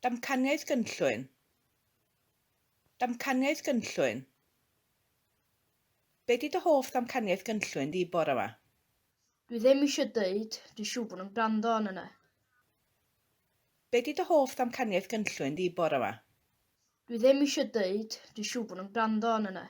Damcaniaeth gynllwyn. Damcaniaeth gynllwyn. Be 'di dy hoff damcaniaeth gynllwyn di bore 'ma? Dwi ddim eisiau dweud, dwi'n siŵr bod nhw'n gwrando arno ni. Be 'di dy hoff damcaniaeth gynllwyn di bore 'ma? Dwi ddim eisiau dweud, dwi'n siŵr bod nhw'n gwrando arno ni.